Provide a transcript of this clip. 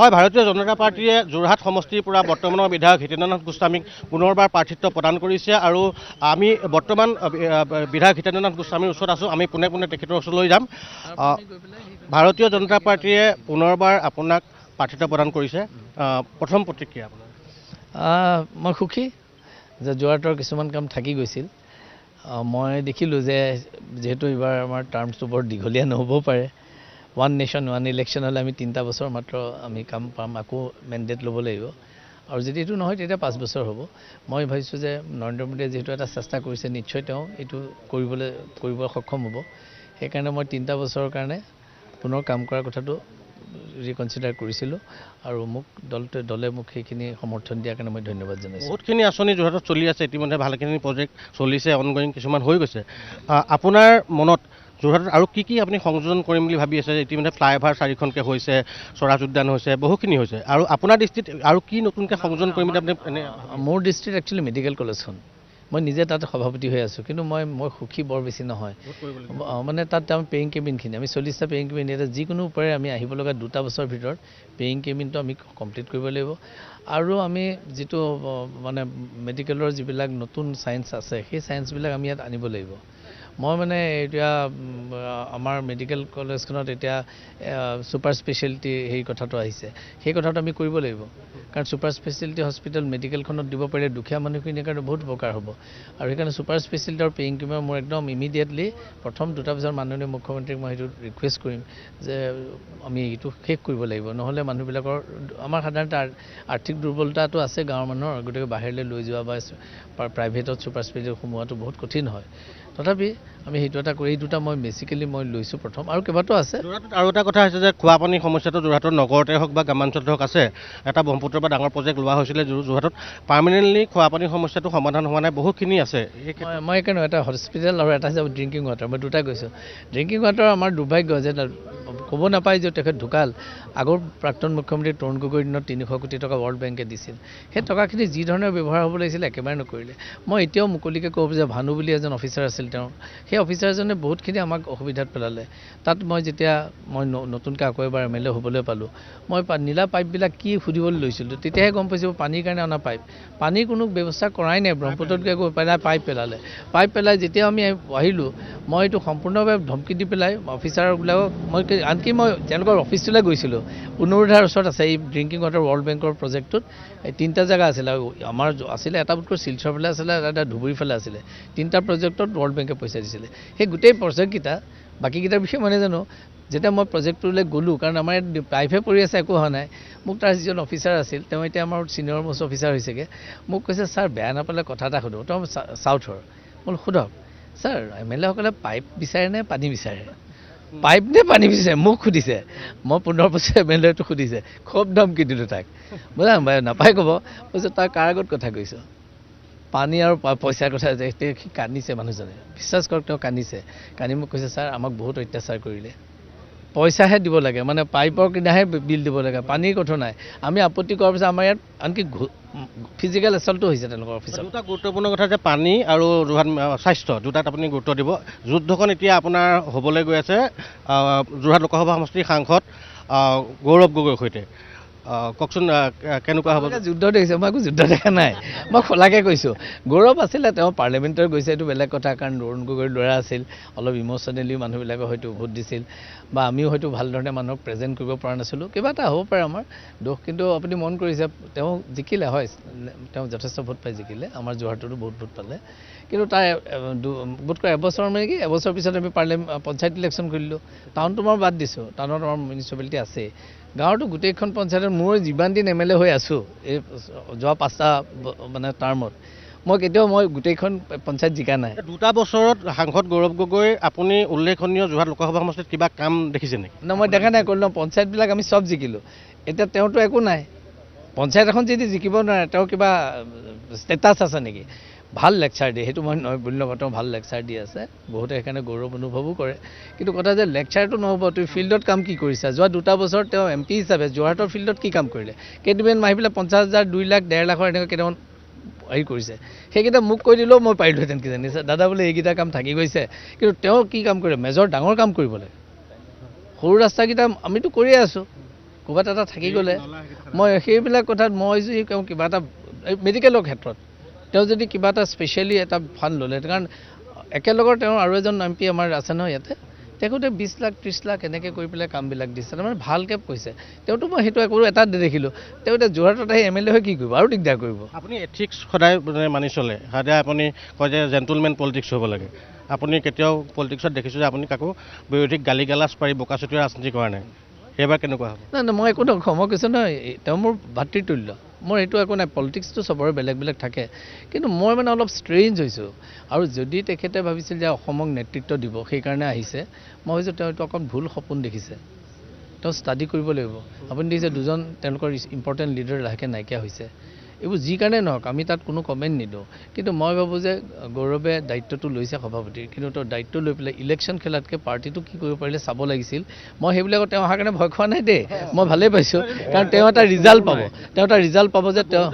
হয়, ভাৰতীয় জনতা পাৰ্টীয়ে যোৰহাট সমষ্টিৰ পৰা বৰ্তমানৰ বিধায়ক হিতেন্দ্ৰনাথ গোস্বামীক পুনৰবাৰ প্ৰাৰ্থিত্ব প্ৰদান কৰিছে আৰু আমি বৰ্তমান বিধায়ক হিতেন্দ্ৰনাথ গোস্বামীৰ ওচৰত আছোঁ। আমি পোনে পোনে তেখেতৰ ওচৰলৈ যাম। ভাৰতীয় জনতা পাৰ্টীয়ে পুনৰবাৰ আপোনাক প্ৰাৰ্থিত্ব প্ৰদান কৰিছে, প্ৰথম প্ৰতিক্ৰিয়া আপোনাৰ? মই সুখী যে যোৰহাটৰ কিছুমান কাম থাকি গৈছিল। মই দেখিলোঁ যে যিহেতু এইবাৰ আমাৰ টাৰ্মছটো বৰ দীঘলীয়া নহ'বও পাৰে, ওৱান নেশ্যন ওৱান ইলেকশ্যন হ'লে আমি 3টা বছৰ মাত্ৰ আমি কাম পাম, আকৌ মেণ্ডেট ল'ব লাগিব আৰু যদি এইটো নহয় তেতিয়া 5 বছৰ হ'ব। মই ভাবিছোঁ যে নৰেন্দ্ৰ মোদীয়ে যিহেতু এটা চেষ্টা কৰিছে, নিশ্চয় তেওঁ এইটো কৰিব সক্ষম হ'ব। সেইকাৰণে মই 3টা বছৰৰ কাৰণে পুনৰ কাম কৰাৰ কথাটো ৰিকনচিডাৰ কৰিছিলোঁ আৰু মোক দলে মোক সেইখিনি সমৰ্থন দিয়াৰ কাৰণে মই ধন্যবাদ জনাইছোঁ। বহুতখিনি আঁচনি যোৰহাটত চলি আছে, ইতিমধ্যে ভালখিনি প্ৰজেক্ট চলিছে, অনগয়িং কিছুমান হৈ গৈছে। আপোনাৰ মনত যোৰহাটত আৰু কি আপুনি সংযোজন কৰিম বুলি ভাবি আছে? ইতিমধ্যে ফ্লাইঅভাৰ 4খনকৈ হৈছে, স্বৰাজ উদ্যান হৈছে, বহুখিনি হৈছে, আৰু আপোনাৰ দৃষ্টিত আৰু কি নতুনকৈ সংযোজন কৰিম বুলি আপুনি এনে? মোৰ দৃষ্টিত একচুৱেলি মেডিকেল কলেজখন, মই নিজে তাতে সভাপতি হৈ আছোঁ, কিন্তু মই সুখী বৰ বেছি নহয়। মানে তাত আমাৰ পেয়িং কেবিনখিনি আমি 40টা পেয়িং কেবিন, এতিয়া যিকোনো উপায়েৰে আমি আহিব লগা 2টা বছৰৰ ভিতৰত পেয়িং কেবিনটো আমি কমপ্লিট কৰিব লাগিব। আৰু আমি যিটো মানে মেডিকেলৰ যিবিলাক নতুন ছায়েন্স আছে, সেই ছায়েন্সবিলাক আমি ইয়াত আনিব লাগিব। মই মানে এতিয়া আমাৰ মেডিকেল কলেজখনত এতিয়া ছুপাৰ স্পেচিয়েলিটি সেই কথাটো আহিছে, সেই কথাটো আমি কৰিব লাগিব, কাৰণ ছুপাৰ স্পেচিয়েলিটি হস্পিটেল মেডিকেলখনত দিব পাৰিলে দুখীয়া মানুহখিনিৰ কাৰণে বহুত উপকাৰ হ'ব। আৰু সেইকাৰণে ছুপাৰ স্পেচিয়েলিটি আৰু পেয়িং কেবিনৰ মোৰ একদম ইমিডিয়েটলি প্ৰথম 2টা বছৰ মাননীয় মুখ্যমন্ত্ৰীক মই সেইটো ৰিকুৱেষ্ট কৰিম যে আমি এইটো শেষ কৰিব লাগিব, নহ'লে মানুহবিলাকৰ আমাৰ সাধাৰণতে আৰ্থিক দুৰ্বলতাটো আছে গাঁৱৰ মানুহৰ, গতিকে বাহিৰলৈ লৈ যোৱা বা প্ৰাইভেটত ছুপাৰ স্পেচিয়েলিটি সোমোৱাটো বহুত কঠিন হয়। তথাপি আমি সেইটো এটা কৰি, এই 2টা মই বেচিকেলি মই লৈছোঁ প্ৰথম, আৰু কেইবাটাও আছে। যোৰহাটত আৰু এটা কথা হৈছে যে খোৱা পানীৰ সমস্যাটো যোৰহাটৰ নগৰতে হওক বা গ্ৰামাঞ্চলতে হওক আছে। এটা ব্ৰহ্মপুত্ৰৰ পৰা ডাঙৰ প্ৰজেক্ট লোৱা হৈছিলে, যোৰহাটত পাৰ্মানেণ্টলি খোৱা পানীৰ সমস্যাটো সমাধান হোৱা নাই, বহুতখিনি আছে। মই সেইকাৰণে এটা হস্পিটেল আৰু এটা হৈছে ড্ৰিংকিং ৱাটাৰ, মই 2টা কৈছোঁ। ড্ৰিংকিং ৱাটাৰ আমাৰ দুৰ্ভাগ্য যে ক'ব নাপায় যে তেখেত ঢুকাল, আগৰ প্ৰাক্তন মুখ্যমন্ত্ৰী তৰুণ গগৈৰ দিনত 300 কোটি টকা ৱৰ্ল্ড বেংকে দিছিল, সেই টকাখিনি যি ধৰণে ব্যৱহাৰ হ'ব লাগিছিলে একেবাৰে নকৰিলে। মই এতিয়াও মুকলিকৈ ক'ব যে ভানু বুলি এজন অফিচাৰ আছিল, তেওঁ সেই অফিচাৰজনে বহুতখিনি আমাক অসুবিধাত পেলালে। তাত মই যেতিয়া নতুনকৈ আকৌ এবাৰ MLA হ'বলৈ পালোঁ, মই নীলা পাইপবিলাক কি সুধিবলৈ লৈছিলোঁ, তেতিয়াহে গম পাইছোঁ পানীৰ কাৰণে অনা পাইপ, পানীৰ কোনো ব্যৱস্থা কৰাই নাই, ব্ৰহ্মপুত্ৰত একো পাইপ পেলালে। পাইপ পেলাই যেতিয়া আমি আহিলোঁ, মই এইটো সম্পূৰ্ণভাৱে ধমকি দি পেলাই অফিচাৰবিলাকক আনকি মই তেওঁলোকৰ অফিচটোলৈ গৈছিলোঁ, অনুৰোধাৰ ওচৰত আছে এই ড্ৰিংকিং ৱাটাৰ ৱৰ্ল্ড বেংকৰ প্ৰজেক্টটোত। 3টা জেগা আছিলে, আৰু আমাৰ আছিলে এটা বোধকৈ শিলচৰ ফালে আছিলে, এটা ধুবুৰী ফালে আছিলে। 3টা প্ৰজেক্টত ৱৰ্ল্ড বেংকে পইচা দিছিলে। সেই গোটেই প্ৰজেক্টকেইটা, বাকীকেইটাৰ বিষয়ে মই নাজানো। যেতিয়া মই প্ৰজেক্টটোলৈ গ'লোঁ, কাৰণ আমাৰ ইয়াত পাইপহে পৰি আছে, একো হোৱা নাই, মোক তাৰ যিজন অফিচাৰ আছিল, তেওঁ এতিয়া আমাৰ ছিনিয়ৰ মোষ্ট অফিচাৰ হৈছেগৈ, মোক কৈছে ছাৰ বেয়া নাপালে কথা এটা সোধোঁ, তেওঁ চাউথৰ, মই সোধক ছাৰ MLA সকলে পাইপ বিচাৰে নে পানী বিচাৰে? পাইপ নে পানী বিচাৰে মোক সুধিছে। মই 15 বছৰ MLAটো সুধিছে, খুব ধমকি দিলোঁ তাক, বুজা নাপায় ক'ব, কৈছোঁ তাৰ কাৰ আগত কথা কৈছোঁ, পানী আৰু পইচাৰ কথা যে সি কান্দিছে মানুহজনে, বিশ্বাস কৰক তেওঁ কান্দিছে, কান্দি মোক কৈছে ছাৰ আমাক বহুত অত্যাচাৰ কৰিলে, পইচাহে দিব লাগে, মানে পাইপৰ কিনাহে বিল দিব লাগে, পানীৰ কথা নাই। আমি আপত্তি কৰাৰ পিছত আমাৰ ইয়াত আনকি ফিজিকেল এছল্টো হৈছে তেওঁলোকৰ অফিচত। 2টা গুৰুত্বপূৰ্ণ কথা যে পানী আৰু যোৰহাট স্বাস্থ্য, 2টাত আপুনি গুৰুত্ব দিব। যুদ্ধখন এতিয়া আপোনাৰ হ'বলৈ গৈ আছে যোৰহাট লোকসভা সমষ্টিৰ সাংসদ গৌৰৱ গগৈৰ সৈতে, কওকচোন কেনেকুৱা হ'ব? যুদ্ধ দেখিছে, মই একো যুদ্ধ দেখা নাই, মই খোলাকৈ কৈছোঁ। গৌৰৱ আছিলে, তেওঁ পাৰ্লিয়ামেণ্টত গৈছে, এইটো বেলেগ কথা, কাৰণ তৰুণ গগৈৰ ল'ৰা আছিল, অলপ ইম'চনেলি মানুহবিলাকে হয়তো ভোট দিছিল, বা আমিও হয়তো ভাল ধৰণে মানুহক প্ৰেজেণ্ট কৰিব পৰা নাছিলোঁ, কিবা এটা হ'ব পাৰে আমাৰ দোষ। কিন্তু আপুনি মন কৰিছে তেওঁ জিকিলে, হয় তেওঁ যথেষ্ট ভোট পাই জিকিলে, আমাৰ যোৰহাটতো বহুত ভোট পালে, কিন্তু তাৰ বোধকৰা এবছৰ মানে কি এবছৰ পিছত আমি পঞ্চায়ত ইলেকশ্যন কৰিলোঁ। টাউনটো মই বাদ দিছোঁ, টাউনত আমাৰ মিউনিচিপালিটি আছে, গাঁৱতো গোটেইখন পঞ্চায়তত মোৰ যিমান দিন MLA হৈ আছোঁ, এই যোৱা 5টা মানে টাৰ্মত মই গোটেইখন পঞ্চায়ত জিকা নাই। 2টা বছৰত সাংসদ গৌৰৱ গগৈ আপুনি উল্লেখনীয় যোৰহাট লোকসভা সমষ্টিত কিবা কাম দেখিছে নেকি? মই দেখা নাই, ক'লো পঞ্চায়তবিলাক আমি চব জিকিলোঁ, এতিয়া তেওঁতো একো নাই, পঞ্চায়ত এখন যদি জিকিব নোৱাৰে তেওঁ কিবা ষ্টেটাছ আছে নেকি? ভাল লেকচাৰ দিয়ে, সেইটো মই বুলি নকওঁ, তেওঁ ভাল লেকচাৰ দি আছে, বহুতে সেইকাৰণে গৌৰৱ অনুভৱো কৰে। কিন্তু কথা যে লেকচাৰটো নহ'ব, তুমি ফিল্ডত কাম কি কৰিছা? যোৱা 2টা বছৰত তেওঁ MP হিচাপে যোৰহাটৰ ফিল্ডত কি কাম কৰিলে? কেইদিনমান মাহি পেলাই 50,000, 2 লাখ, 1.5 লাখৰ এনেকুৱা কেইটামান হেৰি কৰিছে, সেইকেইটা মোক কৈ দিলেও মই পাৰিলোহেঁতেন কিজানি, দাদা বোলে এইকেইটা কাম থাকি গৈছে, কিন্তু তেওঁ কি কাম কৰিলে? মেজৰ ডাঙৰ কাম কৰিব লাগে, সৰু ৰাস্তাকেইটা আমিতো কৰিয়ে আছোঁ, ক'ৰবাত এটা থাকি গ'লে মই সেইবিলাক কথাত মই যদি কওঁ কিবা এটা মেডিকেলৰ ক্ষেত্ৰত তেওঁ যদি কিবা এটা স্পেচিয়েলি এটা ফাণ্ড ল'লে, কাৰণ একেলগৰ তেওঁৰ আৰু এজন MP আমাৰ আছে নহয় ইয়াতে, তেখেতে 20 লাখ 30 লাখ এনেকৈ কৰি পেলাই কামবিলাক দিছে, তাৰমানে ভালকৈ কৈছে। তেওঁতো মই সেইটো একো এটা দেখিলোঁ, তেওঁ এতিয়া যোৰহাটত আহি MLA হৈ কি কৰিব, আৰু দিগদাৰ কৰিব। আপুনি এথিক্স সদায় মানি চলে, সদায় আপুনি কয় যে জেণ্টলমেন পলিটিক্স হ'ব লাগে। আপুনি কেতিয়াও পলিটিক্সত দেখিছোঁ যে আপুনি কাকো বিৰোধীক গালি গালাজ পাৰি বোকাচুতীয়া ৰাজনীতি কৰা নাই, সেইবাৰ কেনেকুৱা হ'ব? নাই নাই, মই একো নকওঁ, মই কৈছোঁ নহয়, তেওঁ মোৰ ভাতৃতুল্য, মোৰ এইটো একো নাই। পলিটিক্সটো চবৰে বেলেগ বেলেগ থাকে, কিন্তু মই মানে অলপ ষ্ট্ৰেঞ্জ হৈছোঁ। আৰু যদি তেখেতে ভাবিছিল যে অসমক নেতৃত্ব দিব সেইকাৰণে আহিছে, মই ভাবিছোঁ তেওঁ এইটো অকণ ভুল সপোন দেখিছে। তেওঁ ষ্টাডি কৰিব লাগিব। আপুনি দেখিছে দুজন তেওঁলোকৰ ইম্পৰ্টেণ্ট লিডাৰ লাহেকৈ নাইকিয়া হৈছে। এইবোৰ যি কাৰণে নহওক, আমি তাত কোনো কমেণ্ট নিদিওঁ, কিন্তু মই ভাবোঁ যে গৌৰৱে দায়িত্বটো লৈছে সভাপতিৰ, কিন্তু তেওঁ দায়িত্ব লৈ পেলাই ইলেকশ্যন খেলাতকৈ পাৰ্টিটো কি কৰিব পাৰিলে চাব লাগিছিল। মই সেইবিলাকত তেওঁ অহাৰ কাৰণে ভয় খোৱা নাই দেই, মই ভালেই পাইছোঁ, কাৰণ তেওঁ এটা ৰিজাল্ট পাব, যে তেওঁ